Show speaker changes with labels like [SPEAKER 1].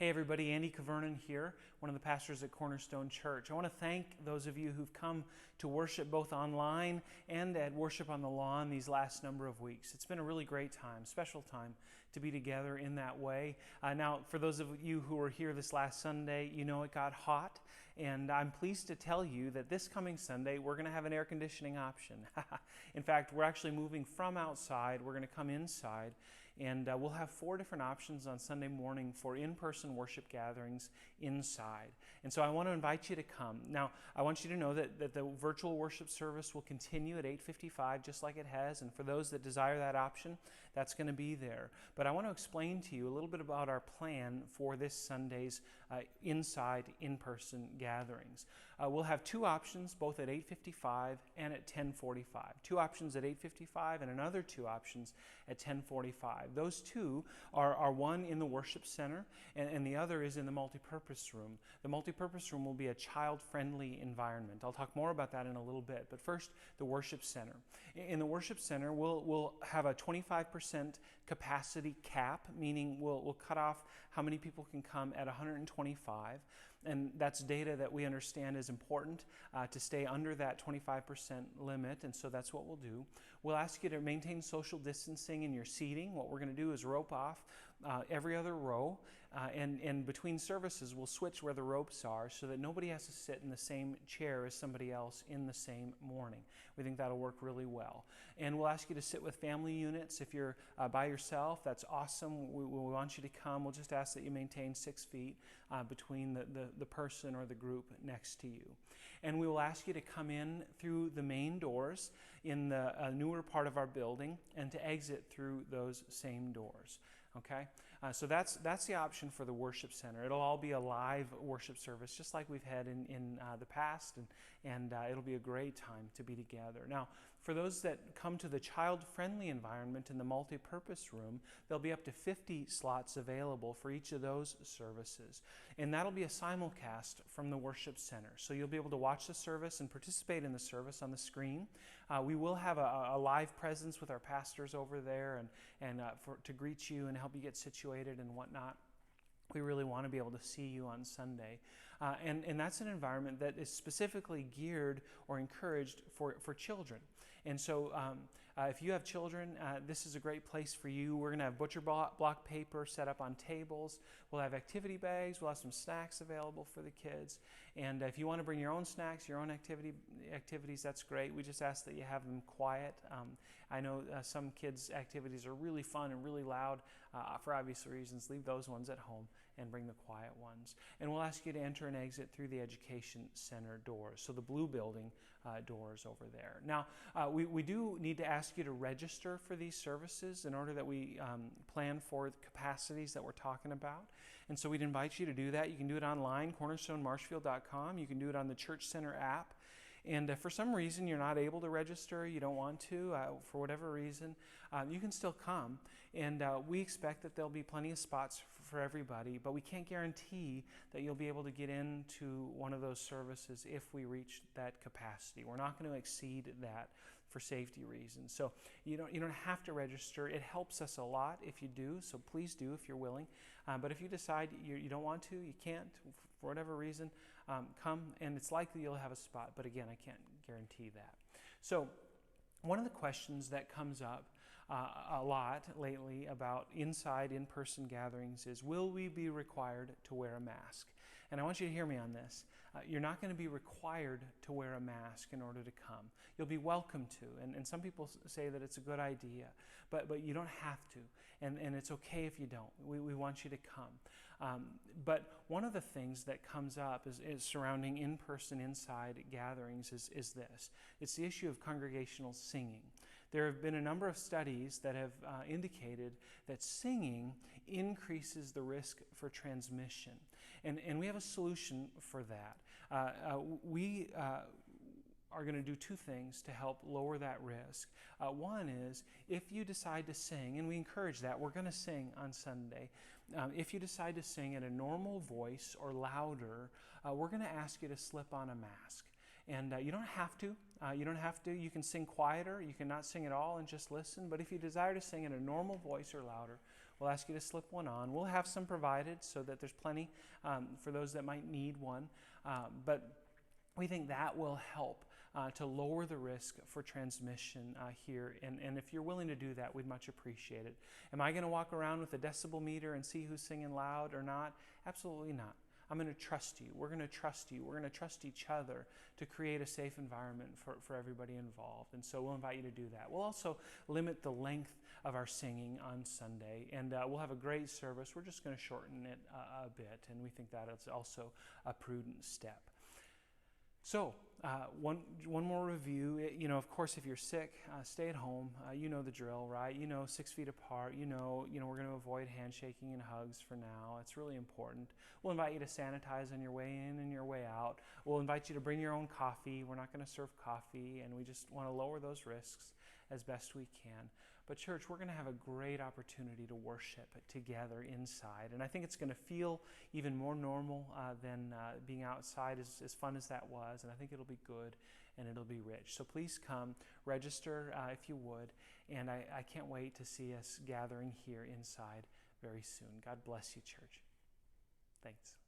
[SPEAKER 1] Hey everybody, Andy Kvernen here, one of the pastors at Cornerstone Church. I want to thank those of you who've come to worship both online and at Worship on the Lawn these last number of weeks. It's been a really great time, special time to be together in that way. Now, for those of you who were here this last Sunday, you know it got hot, and I'm pleased to tell you that this coming Sunday we're going to have an air conditioning option. In fact, we're actually moving from outside, we're going to come inside, and we'll have 4 different options on Sunday morning for in-person worship gatherings inside. And so I want to invite you to come. Now, I want you to know that the virtual worship service will continue at 8:55 just like it has, and for those that desire that option, that's going to be there. But I want to explain to you a little bit about our plan for this Sunday's inside in-person gatherings. We'll have 2 options, both at 8:55 and at 10:45. 2 options at 8:55 and another 2 options at 10:45. Those 2 are one in the worship center and the other is in the MultiPurpose Room. The MultiPurpose Room will be a child-friendly environment. I'll talk more about that in a little bit, but first, the worship center. In the worship center, we'll have a 25% capacity cap, meaning we'll cut off how many people can come at 125, and that's data that we understand is important to stay under that 25% limit, and so that's what we'll do. We'll ask you to maintain social distancing in your seating. What we're going to do is rope off every other row, and between services we'll switch where the ropes are so that nobody has to sit in the same chair as somebody else in the same morning. We think that'll work really well. And we'll ask you to sit with family units. If you're by yourself, that's awesome. We want you to come. We'll just ask that you maintain 6 feet between the person or the group next to you. And we will ask you to come in through the main doors in the newer part of our building and to exit through those same doors. Okay, so that's the option for the worship center. It'll all be a live worship service, just like we've had in the past, and it'll be a great time to be together. Now, for those that come to the child-friendly environment in the multi-purpose room, there'll be up to 50 slots available for each of those services, and that'll be a simulcast from the worship center. So you'll be able to watch the service and participate in the service on the screen. We will have a live presence with our pastors over there, and to greet you and help you get situated and whatnot. We really want to be able to see you on Sunday. And that's an environment that is specifically geared or encouraged for children. And so if you have children, this is a great place for you. We're going to have butcher block paper set up on tables. We'll have activity bags. We'll have some snacks available for the kids. And if you want to bring your own snacks, your own activities, that's great. We just ask that you have them quiet. I know some kids' activities are really fun and really loud for obvious reasons. Leave those ones at home and bring the quiet ones. And we'll ask you to enter and exit through the Education Center doors, so the blue building doors over there. Now, we do need to ask you to register for these services in order that we plan for the capacities that we're talking about. And so we'd invite you to do that. You can do it online, cornerstonemarshfield.com. You can do it on the Church Center app. And for some reason you're not able to register, you don't want to, for whatever reason, you can still come. And we expect that there'll be plenty of spots for everybody, but we can't guarantee that you'll be able to get into one of those services if we reach that capacity. We're not going to exceed that for safety reasons. So you don't have to register. It helps us a lot if you do, so please do if you're willing. But if you decide you don't want to, you can't, for whatever reason, come, and it's likely you'll have a spot, but again, I can't guarantee that. So one of the questions that comes up a lot lately about in-person gatherings is, will we be required to wear a mask? And I want you to hear me on this. You're not going to be required to wear a mask in order to come. You'll be welcome to, and some people say that it's a good idea, but you don't have to, and it's okay if you don't. We want you to come. But one of the things that comes up is surrounding in-person inside gatherings is this. It's the issue of congregational singing. There have been a number of studies that have indicated that singing increases the risk for transmission. And we have a solution for that. We are going to do 2 things to help lower that risk. One is, if you decide to sing, and we encourage that, we're going to sing on Sunday. If you decide to sing at a normal voice or louder, we're going to ask you to slip on a mask. And you don't have to. You can sing quieter. You can not sing at all and just listen. But if you desire to sing in a normal voice or louder, we'll ask you to slip one on. We'll have some provided so that there's plenty for those that might need one. But we think that will help to lower the risk for transmission here. And if you're willing to do that, we'd much appreciate it. Am I going to walk around with a decibel meter and see who's singing loud or not? Absolutely not. I'm going to trust you. We're going to trust you. We're going to trust each other to create a safe environment for everybody involved. And so we'll invite you to do that. We'll also limit the length of our singing on Sunday, and we'll have a great service. We're just going to shorten it a bit, and we think that is also a prudent step. So, one more review. Of course, if you're sick, stay at home. You know the drill, right? 6 feet apart. We're going to avoid handshaking and hugs for now. It's really important. We'll invite you to sanitize on your way in and your way out. We'll invite you to bring your own coffee. We're not going to serve coffee, and we just want to lower those risks as best we can. But church, we're going to have a great opportunity to worship together inside. And I think it's going to feel even more normal than being outside, as fun as that was. And I think it'll be good and it'll be rich. So please come, register if you would. And I can't wait to see us gathering here inside very soon. God bless you, church. Thanks.